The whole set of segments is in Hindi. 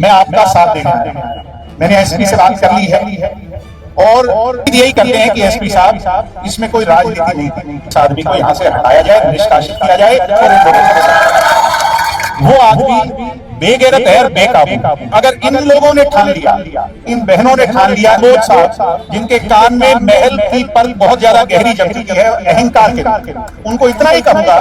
मैं आपका साथ देने आया। मैंने एसपी से बात कर ली है और यही करते हैं कि एसपी साहब इसमें कोई राजनीति नहीं थी। इस आदमी को यहाँ से हटाया जाए, निष्कासित किया जाए और वो आदमी बेगैरत है, बेकाबू। अगर इन लोगों ने ठान लिया, इन बहनों ने ठान लिया, वो साहब जिनके कान में महल की परत बहुत ज्यादा गहरी जम चुकी है अहंकार के, उनको इतना ही कहूंगा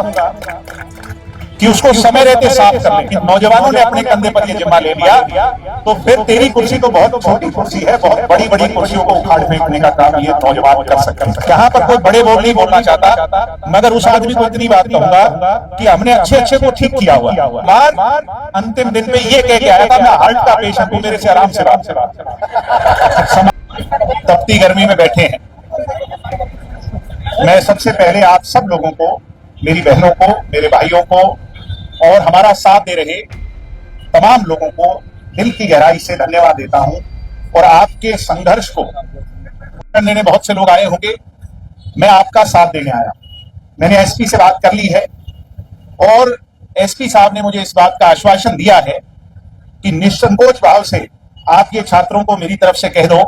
कि उसको समय रहते साफ कर लें। नौजवानों ने अपने कंधे पर ये जिम्मा ले लिया तो फिर तेरी कुर्सी तो बहुत छोटी कुर्सी है, बहुत बड़ी बड़ी कुर्सियों को उखाड़ फेंकने का काम ये नौजवान कर सकते हैं। यहाँ पर कोई बड़े बोल नहीं बोलना चाहता, मगर उस आदमी को इतनी बात कहूंगा कि हमने अच्छे अच्छे को ठीक किया हुआ। बार अंतिम दिन पे ये कह के आया था, मैं हार्ट का पेशेंट हूं, मेरे से आराम से बात। तपती गर्मी में बैठे हैं। मैं सबसे पहले आप सब लोगों को, मेरी बहनों को, मेरे भाइयों को और हमारा साथ दे रहे तमाम लोगों को दिल की गहराई से धन्यवाद देता हूं। और आपके संघर्ष को करने बहुत से लोग आए होंगे, मैं आपका साथ देने आया। मैंने एसपी से बात कर ली है और एसपी साहब ने मुझे इस बात का आश्वासन दिया है कि निसंकोच भाव से आप ये छात्रों को मेरी तरफ से कह दो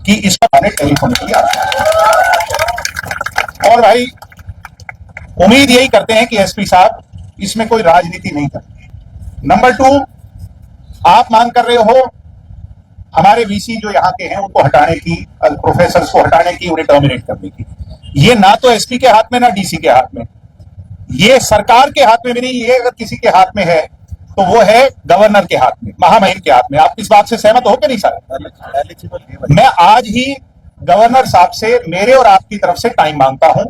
कि इसका टेलीफोन किया। और भाई उम्मीद यही करते हैं कि एसपी साहब इसमें कोई राजनीति नहीं करते। नंबर 2, आप मांग कर रहे हो हमारे वीसी जो यहाँ के हैं उनको हटाने की, प्रोफेसर को हटाने की, उन्हें टर्मिनेट करने की। ये ना तो एसपी के हाथ में ना डीसी के हाथ में, ये सरकार के हाथ में भी नहीं। ये अगर किसी के हाथ में है तो वो है गवर्नर के हाथ में, महामहिम के हाथ में। आप इस बात से सहमत हो कि नहीं सर? मैं आज ही गवर्नर साहब से मेरे और आपकी तरफ से टाइम मांगता हूं।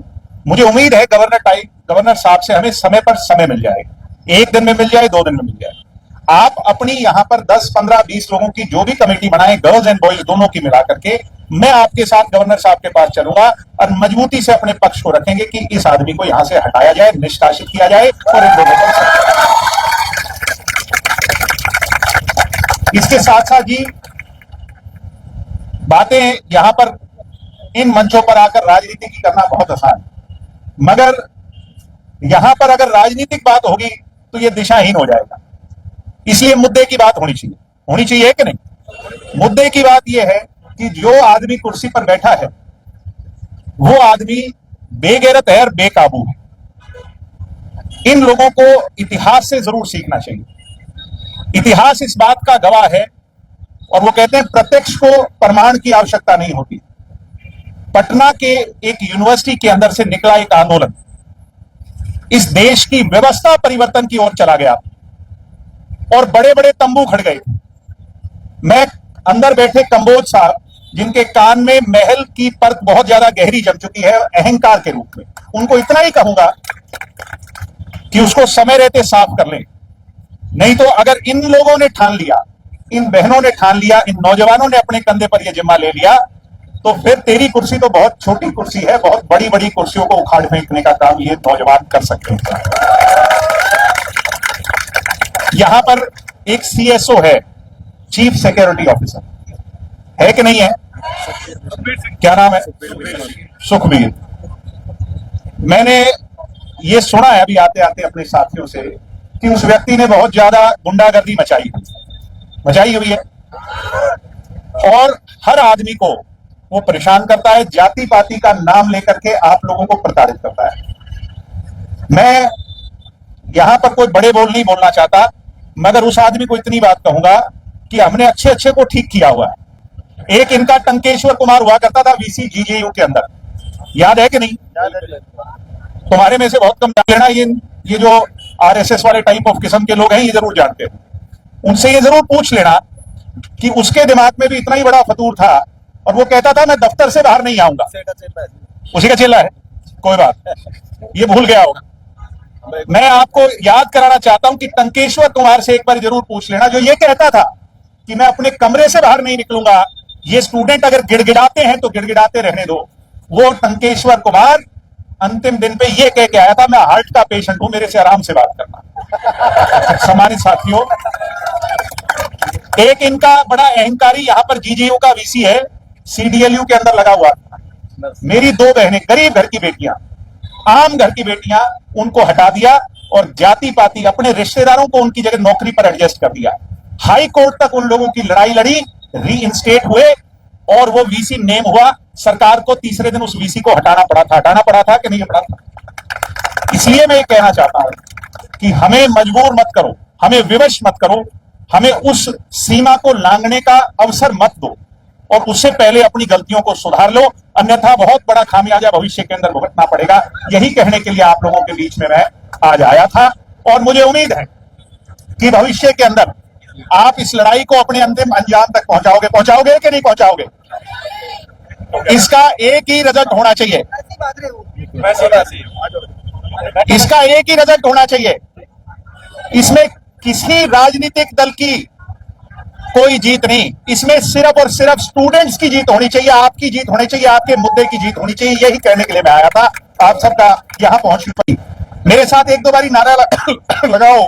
मुझे उम्मीद है गवर्नर साहब से हमें समय पर समय मिल जाएगा। 1 दिन में मिल जाए, 2 दिन में मिल जाए। आप अपनी यहां पर 10, 15, 20 लोगों की जो भी कमेटी बनाए, गर्ल्स एंड बॉयज दोनों की मिला करके, मैं आपके साथ गवर्नर साहब के पास चलूंगा और मजबूती से अपने पक्ष को रखेंगे कि इस आदमी को यहां से हटाया जाए, निष्कासित किया जाए और इन लोगों को। इसके साथ साथ जी बातें यहां पर इन मंचों पर आकर राजनीति की करना बहुत आसान है, मगर यहां पर अगर राजनीतिक बात होगी तो यह दिशाहीन हो जाएगा। इसलिए मुद्दे की बात होनी चाहिए कि नहीं? मुद्दे की बात यह है कि जो आदमी कुर्सी पर बैठा है वो आदमी बेगैरत है और बेकाबू है। इन लोगों को इतिहास से जरूर सीखना चाहिए। इतिहास इस बात का गवाह है और वो कहते हैं प्रत्यक्ष को प्रमाण की आवश्यकता नहीं होती। पटना के एक यूनिवर्सिटी के अंदर से निकला एक आंदोलन इस देश की व्यवस्था परिवर्तन की ओर चला गया और बड़े बड़े तंबू खड़ गए। मैं अंदर बैठे कंबोज साहब जिनके कान में महल की परत बहुत ज्यादा गहरी जम चुकी है अहंकार के रूप में, उनको इतना ही कहूंगा कि उसको समय रहते साफ कर लें। नहीं तो अगर इन लोगों ने ठान लिया, इन बहनों ने ठान लिया, इन नौजवानों ने अपने कंधे पर यह जिम्मा ले लिया तो फिर तेरी कुर्सी तो बहुत छोटी कुर्सी है, बहुत बड़ी बड़ी कुर्सियों को उखाड़ फेंकने का काम ये नौजवान कर सकते हैं। यहां पर एक सीएसओ है, चीफ सिक्योरिटी ऑफिसर, है कि नहीं है? क्या नाम है? सुखबीर। मैंने ये सुना है अभी आते आते अपने साथियों से कि उस व्यक्ति ने बहुत ज्यादा गुंडागर्दी मचाई हुई है और हर आदमी को वो परेशान करता है, जाति पाति का नाम लेकर के आप लोगों को प्रताड़ित करता है। मैं यहां पर कोई बड़े बोल नहीं बोलना चाहता, मगर उस आदमी को इतनी बात कहूंगा कि हमने अच्छे अच्छे को ठीक किया हुआ है। एक इनका टंकेश्वर कुमार हुआ करता था वीसी जीजेयू के अंदर, याद है कि नहीं? तुम्हारे में से बहुत कम जानना, ये जो आरएसएस वाले टाइप ऑफ किस्म के लोग हैं ये जरूर जानते हैं। उनसे ये जरूर पूछ लेना कि उसके दिमाग में भी इतना ही बड़ा फतूर था और वो कहता था मैं दफ्तर से बाहर नहीं आऊंगा। उसी का चेला है, कोई बात, ये भूल गया होगा। मैं आपको याद कराना चाहता हूं कि टंकेश्वर कुमार से एक बार जरूर पूछ लेना, जो ये कहता था कि मैं अपने कमरे से बाहर नहीं निकलूंगा, ये स्टूडेंट अगर गिड़गिड़ाते हैं तो गिड़गिड़ाते रहने दो। वो टंकेश्वर कुमार अंतिम दिन पे ये कह के आया था, मैं हार्ट का पेशेंट हूं, मेरे से आराम से बात करना। सम्मानित साथियों, एक इनका बड़ा अहंकारी यहां पर जीजेयू का वीसी है, सीडीएलयू के अंदर लगा हुआ। मेरी 2 बहनें, गरीब घर की बेटियां, आम घर की बेटियां, उनको हटा दिया और जाति पाति अपने रिश्तेदारों को उनकी जगह नौकरी पर एडजस्ट कर दिया। हाई कोर्ट तक उन लोगों की लड़ाई लड़ी, रीइंस्टेट हुए और वो वीसी नेम हुआ। सरकार को तीसरे दिन उस वीसी को हटाना पड़ा था कि नहीं पड़ा था। इसलिए मैं ये कहना चाहता हूं कि हमें मजबूर मत करो, हमें विवश मत करो, हमें उस सीमा को लांघने का अवसर मत दो और उससे पहले अपनी गलतियों को सुधार लो, अन्यथा बहुत बड़ा खामियाजा भविष्य के अंदर भुगतना पड़ेगा। यही कहने के लिए आप लोगों के बीच में मैं आज आया था और मुझे उम्मीद है कि भविष्य के अंदर आप इस लड़ाई को अपने अंतिम अंजाम तक पहुंचाओगे कि नहीं पहुंचाओगे। इसका एक ही रिजल्ट होना चाहिए, इसका एक ही रिजल्ट होना चाहिए। इसमें किसी राजनीतिक दल की कोई जीत नहीं, इसमें सिर्फ और सिर्फ स्टूडेंट्स की जीत होनी चाहिए, आपकी जीत होनी चाहिए, आपके मुद्दे की जीत होनी चाहिए। यही कहने के लिए मैं आया था। आप सबका यहां पहुंचने पर मेरे साथ एक दो बारी नारा लगाओ,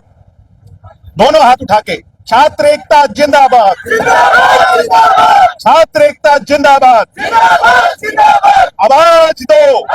दोनों हाथ उठा के, छात्र एकता जिंदाबाद, छात्र एकता जिंदाबाद, आवाज दो।